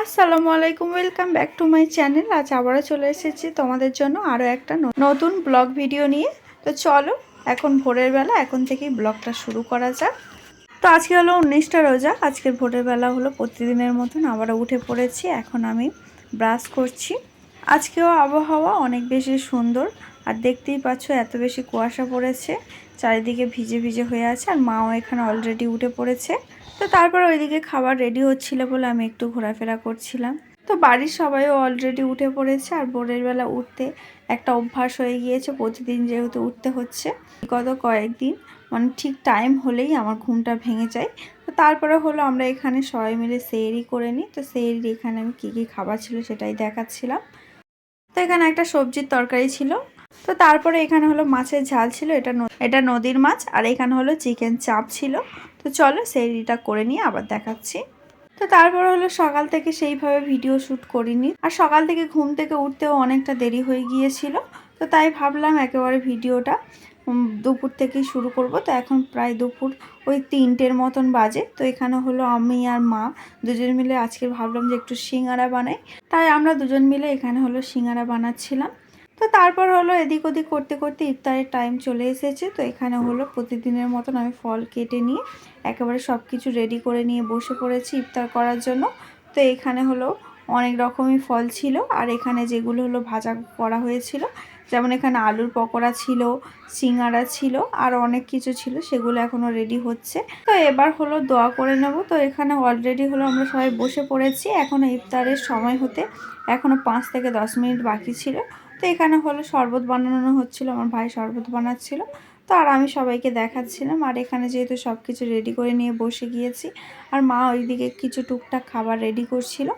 আসসালামু আলাইকুম, welcome back to my channel. আজ আবারও চলে এসেছি তোমাদের জন্য আরও একটা নতুন ব্লগ ভিডিও নিয়ে। তো চলো এখন ভোরের বেলা, এখন থেকেই ব্লগটা শুরু করা যাক। তো আজকে হলো 19টা রোজা। আজকের ভোরের বেলা হলো প্রতিদিনের মতন আবারও উঠে পড়েছি। এখন আমি ব্রাশ করছি। আজকেও আবহাওয়া অনেক বেশি সুন্দর, আর দেখতেই পাচ্ছ এত বেশি কুয়াশা পড়েছে, চারিদিকে ভিজে ভিজে হয়ে আছে। আর মাও এখানে অলরেডি উঠে পড়েছে। তো তারপর ওইদিকে খাবার রেডি হচ্ছিল বলে আমি একটু ঘোরাফেরা করছিলাম। তো বাড়ির সবাইও অলরেডি উঠে পড়েছে। আর ভোরের বেলা উঠতে একটা অভ্যাস হয়ে গিয়েছে, প্রতিদিন যেহেতু উঠতে হচ্ছে। গত কয়েকদিন মানে ঠিক টাইম হলেই আমার ঘুমটা ভেঙে যায়। তো তারপরে হলো আমরা এখানে সবাই মিলে সেহরি করে নিই। তো সেহরির এখানে আমি কী কী খাবার ছিল সেটাই দেখাচ্ছিলাম। তো এখানে একটা সবজির তরকারি ছিল। তো তারপরে এখানে হলো মাছের ঝাল ছিল, এটা নদীর মাছ। আর এখানে হলো চিকেন চাপ ছিল। তো চলো সেহরিটা করে নিয়ে আবার দেখাচ্ছি। তো তারপর হলো সকাল থেকে সেইভাবে ভিডিও শ্যুট করিনি, আর সকাল থেকে ঘুম থেকে উঠতেও অনেকটা দেরি হয়ে গিয়েছিল। তো তাই ভাবলাম একেবারে ভিডিওটা দুপুর থেকেই শুরু করব। তো এখন প্রায় দুপুর ওই 3টের মতন বাজে। তো এখানে হলো আমি আর মা দুজন মিলে আজকে ভাবলাম যে একটু সিঙ্গারা বানাই। তাই আমরা দুজন মিলে এখানে হলো সিঙ্গারা বানাচ্ছিলাম। তো তারপর হলো এদিক ওদিক করতে করতে ইফতারের টাইম চলে এসেছে। তো এখানে হলো প্রতিদিনের মতন আমি ফল কেটে নিয়ে একেবারে সব কিছু রেডি করে নিয়ে বসে পড়েছি ইফতার করার জন্য। তো এখানে হলো অনেক রকমই ফল ছিল, আর এখানে যেগুলো হলো ভাজা করা হয়েছিল, যেমন এখানে আলুর পকোড়া ছিল, সিঙ্গারা ছিল, আর অনেক কিছু ছিল, সেগুলো এখনও রেডি হচ্ছে। তো এবার হলো দোয়া করে নেব। তো এখানে অলরেডি হলো আমরা সবাই বসে পড়েছি। এখনও ইফতারের সময় হতে এখনও 5 থেকে 10 মিনিট বাকি ছিল। তো এখানে হলো শরবত বানানো হচ্ছিল, আমার ভাই শরবত বানাচ্ছিল। তো আর আমি সবাইকে দেখাচ্ছিলাম। আর এখানে যেহেতু সব কিছু রেডি করে নিয়ে বসে গিয়েছি, আর মা ওইদিকে কিছু টুকটাক খাবার রেডি করছিল।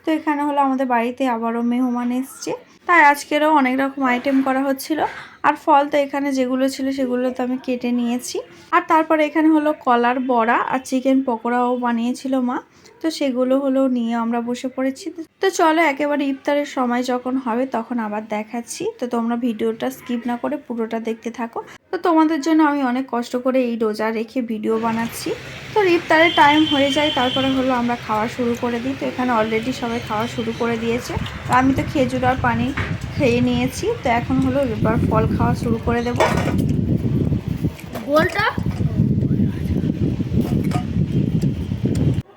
তো এখানে হলো আমাদের বাড়িতে আবারও মেহমান এসছে, তাই আজকেরও অনেক রকম আইটেম করা হচ্ছিল। আর ফল তো এখানে যেগুলো ছিল সেগুলো তো আমি কেটে নিয়েছি। আর তারপরে এখানে হলো কলার বড়া আর চিকেন পকোড়াও বানিয়েছিল মা। তো সেগুলো হলো নিয়ে আমরা বসে পড়েছি। তো চলো একেবারে ইফতারের সময় যখন হবে তখন আবার দেখাচ্ছি। তো তোমরা ভিডিওটা স্কিপ না করে পুরোটা দেখতে থাকো। তো তোমাদের জন্য আমি অনেক কষ্ট করে এই রোজা রেখে ভিডিও বানাচ্ছি। তো ইফতারের টাইম হয়ে যায়, তারপরে হলো আমরা খাওয়া শুরু করে দিই। তো এখানে অলরেডি সবাই খাওয়া শুরু করে দিয়েছে। তো আমি তো খেজুর আর পানি খেয়ে নিয়েছি। তো এখন হলো এবার ফল খাওয়া শুরু করে দেব। গোলটা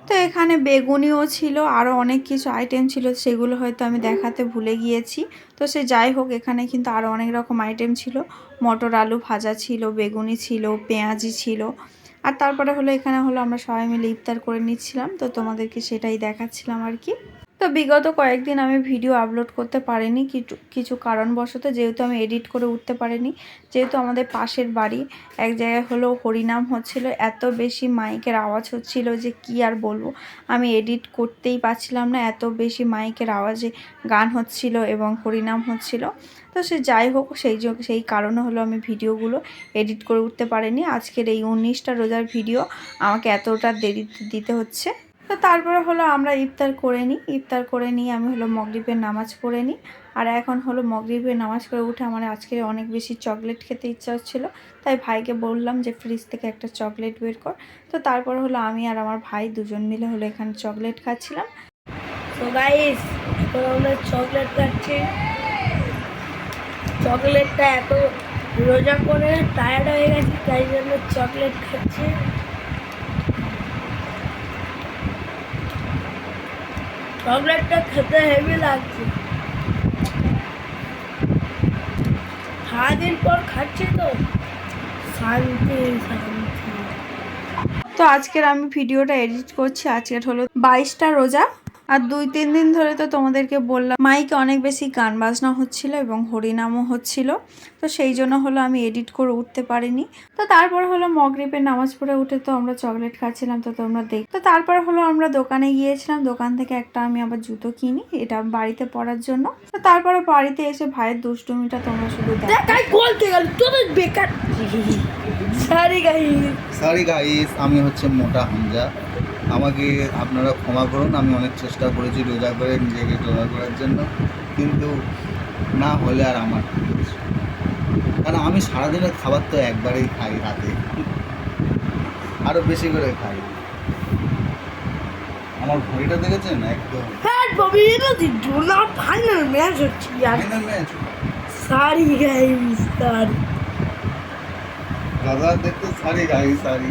তো এখানে বেগুনিও ছিল, আরও অনেক কিছু আইটেম ছিল, সেগুলো হয়তো আমি দেখাতে ভুলে গিয়েছি। তো সে যাই হোক, এখানে কিন্তু আরও অনেক রকম আইটেম ছিল। মটর আলু ভাজা ছিল, বেগুনি ছিল, পেঁয়াজি ছিল। আর তারপরে হলো এখানে হলো আমরা সবাই মিলে ইফতার করে নিচ্ছিলাম। তো তোমাদেরকে সেটাই দেখাচ্ছিলাম আর কি। তো বিগত কয়েকদিন আমি ভিডিও আপলোড করতে পারিনি কিছু কারণবশত, যেহেতু আমি এডিট করে উঠতে পারিনি। যেহেতু আমাদের পাশের বাড়ি এক জায়গায় হলো হরিনাম হচ্ছিল, এত বেশি মাইকের আওয়াজ হচ্ছিল যে কি আর বলবো, আমি এডিট করতেই পারছিলাম না। এত বেশি মাইকের আওয়াজে গান হচ্ছিল এবং হরিনাম হচ্ছিল। তো সে যাই হোক, সেই কারণে হলো আমি ভিডিওগুলো এডিট করে উঠতে পারিনি। আজকের এই 19টা রোজার ভিডিও আমাকে এতটা দেরি দিতে হচ্ছে। তো তারপরে হলো আমরা ইফতার করে নিই। ইফতার করে নিয়ে আমি হলো মাগরিবের নামাজ পড়ে নিই। আর এখন হলো মাগরিবের নামাজ করে উঠে আমার আজকে অনেক বেশি চকলেট খেতে ইচ্ছা হচ্ছিলো। তাই ভাইকে বললাম যে ফ্রিজ থেকে একটা চকলেট বের কর। তো তারপর হলো আমি আর আমার ভাই দুজন মিলে হলো এখানে চকলেট খাচ্ছিলাম। তো গাইস, এখন আমরা চকলেট খাচ্ছি। চকলেটটা এত রোজা করে টায়ার্ড হয়ে গেছি, তাই জন্য চকলেট খাচ্ছি। চকলেটটা খেতে হেভি লাগছে। সারাদিন পর খাচ্ছি তো শান্তি শান্তি। তো আজকের আমি ভিডিওটা এডিট করছি। আজকের হলো 22টা রোজা। আর 2-3 দিন ধরে তো তোমাদেরকে বললাম মাইকে অনেক বেশি গান বাজনা হচ্ছিল এবং হরিনামও হচ্ছিল। তো সেই জন্য হলো আমি এডিট করে উঠতে পারিনি। তো তারপর হলো মাগরিবের নামাজ পড়ে উঠে তো আমরা চকলেট খাচ্ছিলাম। তো তোমরা দেখ। তো তারপর হলো আমরা দোকানে গিয়েছিলাম। দোকান থেকে একটা আমি আবার জুতো কিনি, এটা বাড়িতে পরার জন্য। তো তারপরে বাড়িতে এসে ভাইয়ের দুষ্টুমিটা তোমরা শুধু দেখো। বলতে গেল তোদের বেকার। সরি গাইস, আমি হচ্ছে মোটা হামজা। আমাকে আপনারা ক্ষমা করুন। আমি অনেক চেষ্টা করেছি রোজা করে নিজেকে জোগাড় করার জন্য, কিন্তু না হলে আর আমার, কারণ আমি সারাদিনের খাবার তো একবারেই খাই রাতে, আরও বেশি করে খাই। আমার আমার ঘড়িটা দেখেছেন একদম হ্যাঁ ববি এটা না ফাইনাল ম্যাচ হচ্ছে यार ফাইনাল ম্যাচ। সারি গাইস সারি দাদা দেখতে সারি গাই সারি।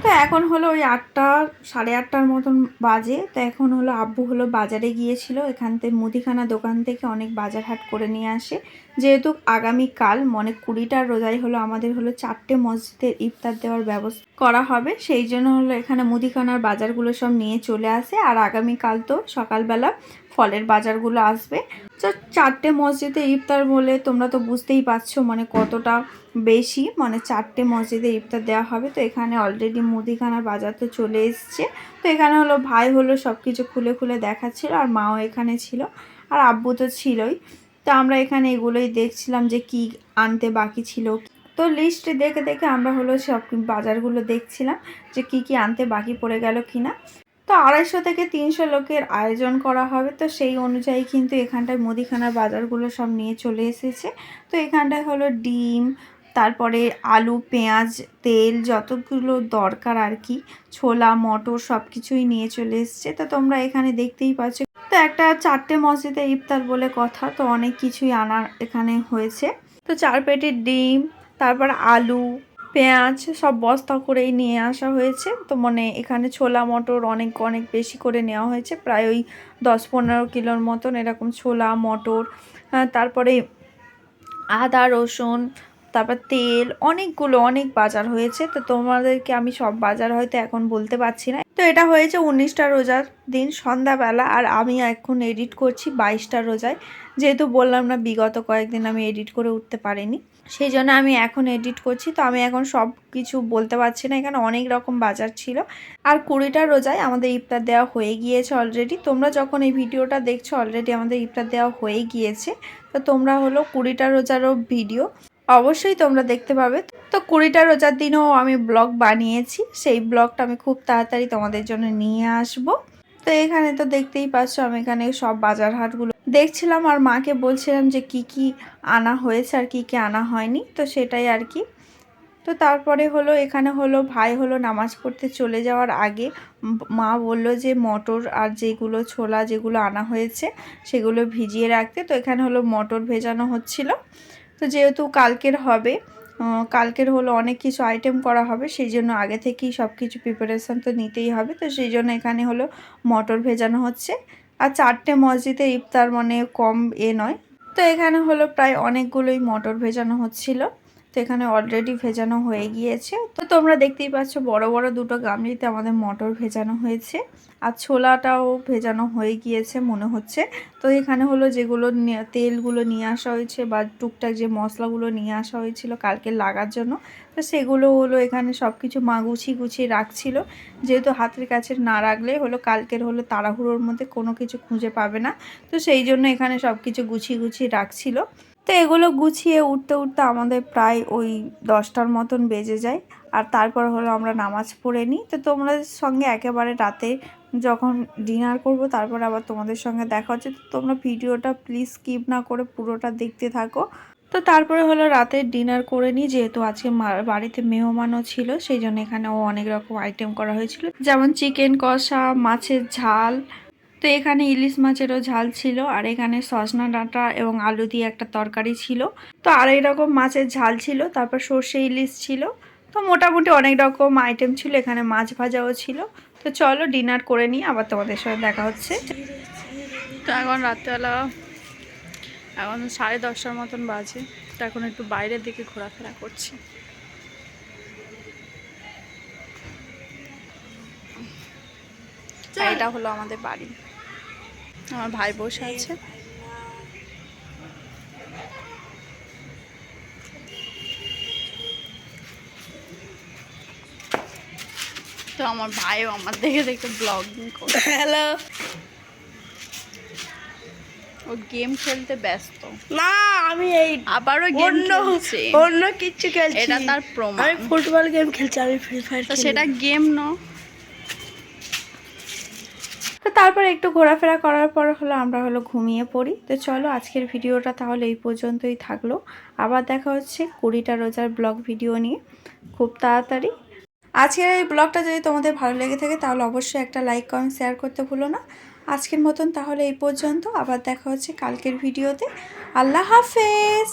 তো এখন হলো ওই 8টা 8:30টার মতন বাজে। তো এখন হলো আব্বু হলো বাজারে গিয়েছিল, এখান থেকে মুদিখানা দোকান থেকে অনেক বাজার হাট করে নিয়ে আসে। যেহেতু আগামীকাল মানে 20টার রোজায় হলো আমাদের হলো 4টে মসজিদের ইফতার দেওয়ার ব্যবস্থা করা হবে, সেই জন্য হলো এখানে মুদিখানার বাজারগুলো সব নিয়ে চলে আসে। আর আগামীকাল তো সকালবেলা ফলের বাজারগুলো আসবে। তো 4টে মসজিদে ইফতার বলে তোমরা তো বুঝতেই পারছো মানে কতটা বেশি, মানে 4টে মসজিদে ইফতার দেওয়া হবে। তো এখানে অলরেডি মুদিখানার বাজার তো চলে এসছে। তো এখানে হলো ভাই হলো সব কিছু খুলে খুলে দেখাচ্ছিল, আর মাও এখানে ছিল, আর আব্বু তো ছিলই। তো আমরা এখানে এগুলোই দেখছিলাম যে কি আনতে বাকি ছিল। তো লিস্ট দেখে দেখে আমরা হলো সব বাজারগুলো দেখছিলাম যে কি কি আনতে বাকি পড়ে গেল কিনা। তো 250 থেকে 300 লোকের আয়োজন করা হবে। তো সেই অনুযায়ী কিন্তু এখানটায় মুদিখানার বাজারগুলো সব নিয়ে চলে এসেছে। তো এখানটায় হলো ডিম, তারপরে আলু, পেঁয়াজ, তেল, যতগুলো দরকার আর কি, ছোলা, মটর সব কিছুই নিয়ে চলে এসছে। তো তোমরা এখানে দেখতেই পাচ্ছ। তো একটা 4টে মসজিদে ইফতার বলে কথা, তো অনেক কিছুই আনার এখানে হয়েছে। তো 4 প্যাকেট ডিম, তারপর আলু, পেঁয়াজ সব বস্তা করেই নিয়ে আসা হয়েছে। তো মানে এখানে ছোলা মটর অনেক অনেক বেশি করে নেওয়া হয়েছে, প্রায় ওই 10-15 কিলোর মতন এরকম ছোলা মটর, তারপরে আদা রসুন, তারপর তেল, অনেক বাজার হয়েছে। তো তোমাদেরকে আমি সব বাজার হয়তো এখন বলতে পারছি না। তো এটা হয়েছে 19টা রোজার দিন সন্ধ্যাবেলা, আর আমি এখন এডিট করছি 22টা রোজায়। যেহেতু বললাম না বিগত কয়েকদিন আমি এডিট করে উঠতে পারিনি, সেই জন্য আমি এখন এডিট করছি। তো আমি এখন সব কিছু বলতে পারছি না, এখানে অনেক রকম বাজার ছিল। আর 20টা রোজায় আমাদের ইফতার দেওয়া হয়ে গিয়েছে অলরেডি। তোমরা যখন এই ভিডিওটা দেখছো অলরেডি আমাদের ইফতার দেওয়া হয়ে গিয়েছে। তো তোমরা হলো 20টা রোজারও ভিডিও অবশ্যই তোমরা দেখতে পাবে। তো 20টা রোজার দিনও আমি ব্লগ বানিয়েছি, সেই ব্লগটা আমি খুব তাড়াতাড়ি তোমাদের জন্য নিয়ে আসব। তো এখানে তো দেখতেই পাচ্ছ আমি এখানে সব বাজার হাটগুলো দেখছিলাম, আর মাকে বলছিলাম যে কি কি আনা হয়েছে আর কি কি আনা হয়নি। তো সেটাই আর কি। তো তারপরে হলো এখানে হলো ভাই হলো নামাজ পড়তে চলে যাওয়ার আগে মা বলল যে মটর আর যেগুলো ছোলা যেগুলো আনা হয়েছে সেগুলো ভিজিয়ে রাখতে। তো এখানে হলো মটর ভেজানো হচ্ছিল। তো যেহেতু কালকের হবে, কালকের হলো অনেক কিছু আইটেম করা হবে, সেই জন্য আগে থেকেই সব কিছু প্রিপারেশান তো নিতেই হবে। তো সেই জন্য এখানে হলো মটর ভেজানো হচ্ছে। আর 4টে মসজিদে ইফতার মানে কম নয়। তো এখানে হলো প্রায় অনেকগুলোই মটর ভেজানো হচ্ছিল। তো এখানে অলরেডি ভেজানো হয়ে গিয়েছে। তো তোমরা দেখতেই পাচ্ছ বড় বড় দুটো গামলিতে আমাদের মটর ভেজানো হয়েছে, আর ছোলাটাও ভেজানো হয়ে গিয়েছে মনে হচ্ছে। তো এখানে হলো যেগুলো তেলগুলো নিয়ে আসা হয়েছে বা টুকটাক যে মশলাগুলো নিয়ে আসা হয়েছিল কালকে লাগার জন্য, তো সেগুলো হলো এখানে সব কিছু মা গুছিয়ে রাখছিল। যেহেতু হাতের কাছে না রাখলে হলো কালকের হলো তাড়াহুড়োর মধ্যে কোনো কিছু খুঁজে পাবে না। তো সেই জন্য এখানে সব কিছু গুছিয়ে রাখছিল। তো এগুলো গুছিয়ে উঠতে আমাদের প্রায় ওই 10টার মতন বেজে যায়। আর তারপর হলো আমরা নামাজ পড়ে নিই। তো তোমাদের সঙ্গে একেবারে রাতে যখন ডিনার করব তারপর আবার তোমাদের সঙ্গে দেখা হচ্ছে। তো তোমরা ভিডিওটা প্লিজ স্কিপ না করে পুরোটা দেখতে থাকো। তো তারপরে হলো রাতের ডিনার করে নিই, যেহেতু আজকে বাড়িতে মেহমানও ছিল, সেই জন্য এখানেও অনেক রকম আইটেম করা হয়েছিল, যেমন চিকেন কষা, মাছের ঝাল। তো এখানে ইলিশ মাছেরও ঝাল ছিল, আর এখানে সজনা ডাঁটা এবং আলু দিয়ে একটা তরকারি ছিল। তো আড়াই রকম মাছের ঝাল ছিল, তারপর সর্ষে ইলিশ ছিল। তো মোটামুটি অনেক রকম আইটেম ছিল, এখানে মাছ ভাজাও ছিল। তো চলো ডিনার করে নিই, আবার তোমাদের সাথে দেখা হচ্ছে। তো এখন রাত্রেবেলা এখন 10:30টার মতন বাজে। তো এখন একটু বাইরের দিকে ঘোরাফেরা করছি। এটা হলো আমাদের বাড়ি, আমার ভাই বসে আছে। তো আমার ভাইও আমার দেখে ব্লগিং করে। হ্যালো, ও গেম খেলতে ব্যস্ত। না আমি এই আবারও গেম খেলছে, অন্য কিছু খেলছি। এটা তার প্রমাণ। আমি ফুটবল গেম খেলছি, আমি ফ্রি ফায়ার তো খেলি। সেটা গেম না। তো তারপর একটু ঘোরাফেরা করার পর হলো আমরা হলো ঘুমিয়ে পড়ি। তো চলো আজকের ভিডিওটা তাহলে এই পর্যন্তই থাকলো। আবার দেখা হচ্ছে 20টা রোজার ব্লগ ভিডিও নিয়ে খুব তাড়াতাড়ি। আজকের এই ব্লগটা যদি তোমাদের ভালো লেগে থাকে তাহলে অবশ্যই একটা লাইক কমেন্ট শেয়ার করতে ভুলো না। আজকের মতন তাহলে এই পর্যন্ত, আবার দেখা হচ্ছে কালকের ভিডিওতে। আল্লাহ হাফেজ।